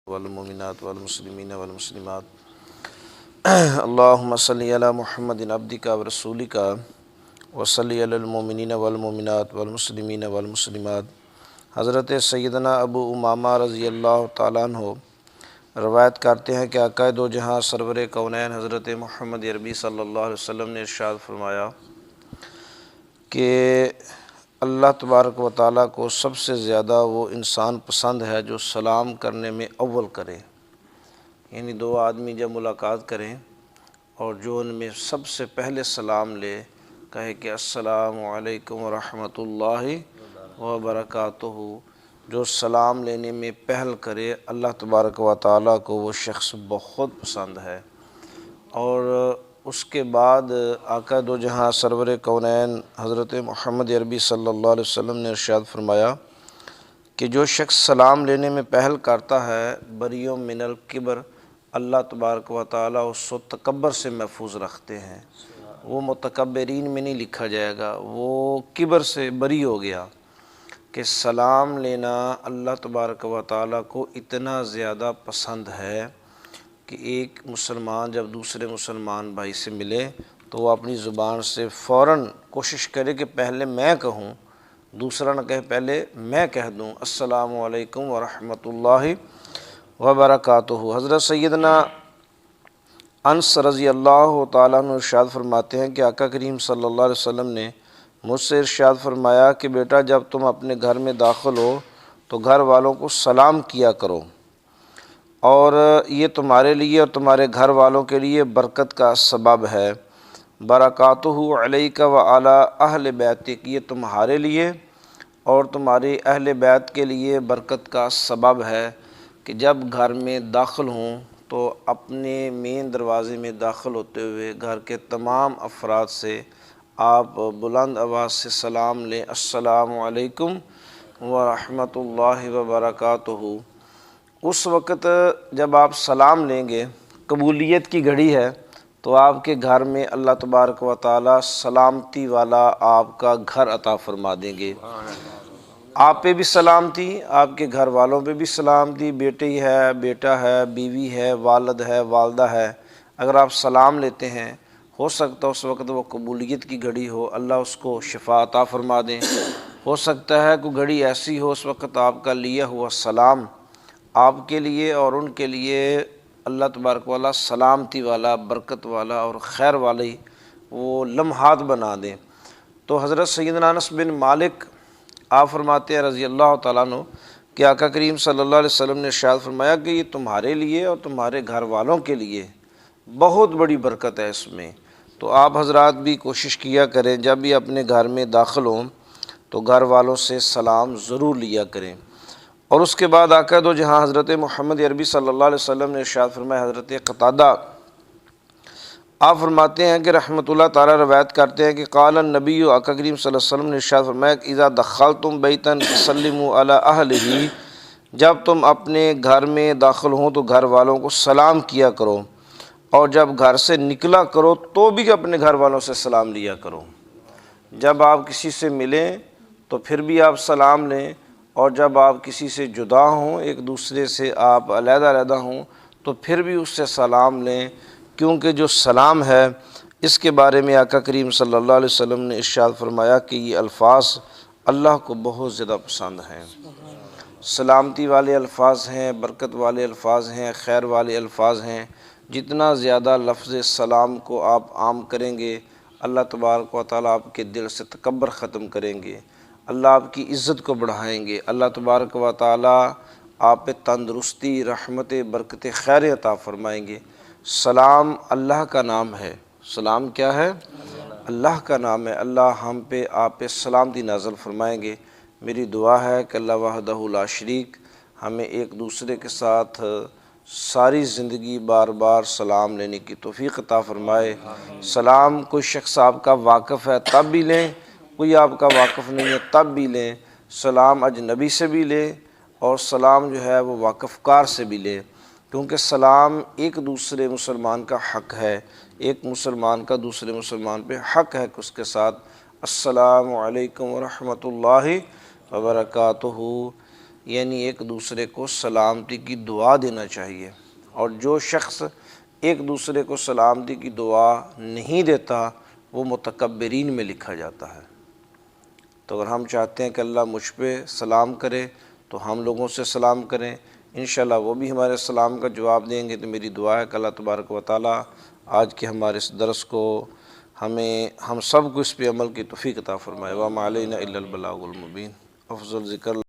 والمؤمنات والمسلمین والمسلمات اللہم صلی علی محمد عبدک ورسولک وصلی علی المؤمنین والمؤمنات والمسلمین والمسلمات۔ حضرت سیدنا ابو امامہ رضی اللہ تعالیٰ عنہ روایت کرتے ہیں کہ آقائے دو جہاں سرور کونین حضرت محمد عربی صلی اللہ علیہ وسلم نے ارشاد فرمایا کہ اللہ تبارک و تعالیٰ کو سب سے زیادہ وہ انسان پسند ہے جو سلام کرنے میں اول کرے، یعنی دو آدمی جب ملاقات کریں اور جو ان میں سب سے پہلے سلام لے، کہے کہ السلام علیکم ورحمۃ اللہ وبرکاتہ، جو سلام لینے میں پہل کرے اللہ تبارک و تعالیٰ کو وہ شخص بہت پسند ہے۔ اور اس کے بعد آقا دو جہاں سرور کونین حضرت محمد عربی صلی اللہ علیہ وسلم نے ارشاد فرمایا کہ جو شخص سلام لینے میں پہل کرتا ہے بریء من الکبر، اللہ تبارک و تعالیٰ اس کو تکبر سے محفوظ رکھتے ہیں، وہ متکبرین میں نہیں لکھا جائے گا، وہ کبر سے بری ہو گیا۔ کہ سلام لینا اللہ تبارک و تعالیٰ کو اتنا زیادہ پسند ہے کہ ایک مسلمان جب دوسرے مسلمان بھائی سے ملے تو وہ اپنی زبان سے فوراً کوشش کرے کہ پہلے میں کہوں، دوسرا نہ کہے پہلے میں کہہ دوں السلام علیکم ورحمۃ اللہ وبرکاتہ۔ حضرت سیدنا انس رضی اللہ تعالیٰ عنہ ارشاد فرماتے ہیں کہ آقا کریم صلی اللہ علیہ وسلم نے مجھ سے ارشاد فرمایا کہ بیٹا جب تم اپنے گھر میں داخل ہو تو گھر والوں کو سلام کیا کرو، اور یہ تمہارے لیے اور تمہارے گھر والوں کے لیے برکت کا سبب ہے۔ برکاتہ علیک وعلی اہل بیتک، یہ تمہارے لیے اور تمہارے اہل بیت کے لیے برکت کا سبب ہے کہ جب گھر میں داخل ہوں تو اپنے مین دروازے میں داخل ہوتے ہوئے گھر کے تمام افراد سے آپ بلند آواز سے سلام لیں، السلام علیکم ورحمۃ اللہ وبرکاتہ۔ اس وقت جب آپ سلام لیں گے قبولیت کی گھڑی ہے، تو آپ کے گھر میں اللہ تبارک و تعالیٰ سلامتی والا آپ کا گھر عطا فرما دیں گے۔ آپ پہ بھی سلامتی، آپ کے گھر والوں پہ بھی سلامتی، بیٹی ہے، بیٹا ہے، بیوی ہے، والد ہے، والدہ ہے، اگر آپ سلام لیتے ہیں ہو سکتا ہے اس وقت وہ قبولیت کی گھڑی ہو، اللہ اس کو شفا عطا فرما دیں۔ ہو سکتا ہے کوئی گھڑی ایسی ہو اس وقت آپ کا لیا ہوا سلام آپ کے لیے اور ان کے لیے اللہ تبارک والا سلامتی والا، برکت والا اور خیر والی وہ لمحات بنا دیں۔ تو حضرت سیدنا انس بن مالک آپ فرماتے ہیں رضی اللہ تعالیٰ عنہ کہ آقا کریم صلی اللہ علیہ وسلم نے ارشاد فرمایا کہ یہ تمہارے لیے اور تمہارے گھر والوں کے لیے بہت بڑی برکت ہے اس میں۔ تو آپ حضرات بھی کوشش کیا کریں جب بھی اپنے گھر میں داخل ہوں تو گھر والوں سے سلام ضرور لیا کریں۔ اور اس کے بعد آقا دو جہاں حضرت محمد عربی صلی اللہ علیہ وسلم نے ارشاد فرمایا، حضرت قتادہ آپ فرماتے ہیں کہ رحمۃ اللہ تعالیٰ روایت کرتے ہیں کہ قال النبی، آقا کریم صلی اللہ علیہ وسلم نے ارشاد فرمایا کہ اذا دخلتم بیتا فسلموا علی اہلہ، جب تم اپنے گھر میں داخل ہوں تو گھر والوں کو سلام کیا کرو، اور جب گھر سے نکلا کرو تو بھی اپنے گھر والوں سے سلام لیا کرو۔ جب آپ کسی سے ملیں تو پھر بھی آپ سلام لیں، اور جب آپ کسی سے جدا ہوں، ایک دوسرے سے آپ علیحدہ علیحدہ ہوں تو پھر بھی اس سے سلام لیں، کیونکہ جو سلام ہے اس کے بارے میں آقا کریم صلی اللہ علیہ وسلم نے ارشاد فرمایا کہ یہ الفاظ اللہ کو بہت زیادہ پسند ہیں، سلامتی والے الفاظ ہیں، برکت والے الفاظ ہیں، خیر والے الفاظ ہیں۔ جتنا زیادہ لفظ سلام کو آپ عام کریں گے اللہ تبارک و تعالیٰ آپ کے دل سے تکبر ختم کریں گے، اللہ آپ کی عزت کو بڑھائیں گے، اللہ تبارک و تعالیٰ آپ پہ تندرستی، رحمت، برکت، خیر عطا فرمائیں گے۔ سلام اللہ کا نام ہے، سلام کیا ہے؟ اللہ کا نام ہے۔ اللہ ہم پہ آپ پہ سلامتی نازل فرمائیں گے۔ میری دعا ہے کہ اللہ وحدہ لا شریک ہمیں ایک دوسرے کے ساتھ ساری زندگی بار بار سلام لینے کی توفیق عطا فرمائے۔ سلام کوئی شخص آپ کا واقف ہے تب بھی لیں، کوئی آپ کا واقف نہیں ہے تب بھی لیں، سلام اجنبی سے بھی لیں اور سلام جو ہے وہ واقف کار سے بھی لیں، کیونکہ سلام ایک دوسرے مسلمان کا حق ہے، ایک مسلمان کا دوسرے مسلمان پہ حق ہے کہ اس کے ساتھ السلام علیکم ورحمۃ اللہ وبرکاتہ یعنی ایک دوسرے کو سلامتی کی دعا دینا چاہیے، اور جو شخص ایک دوسرے کو سلامتی کی دعا نہیں دیتا وہ متکبرین میں لکھا جاتا ہے۔ تو اگر ہم چاہتے ہیں کہ اللہ مجھ پہ سلام کرے تو ہم لوگوں سے سلام کریں، انشاءاللہ وہ بھی ہمارے سلام کا جواب دیں گے۔ تو میری دعا ہے کہ اللہ تبارک و تعالیٰ آج کے ہمارے اس درس کو ہم سب کو اس پہ عمل کی توفیق عطا فرمائے۔ وما علینا الا البلاغ المبین۔ افضل ذکر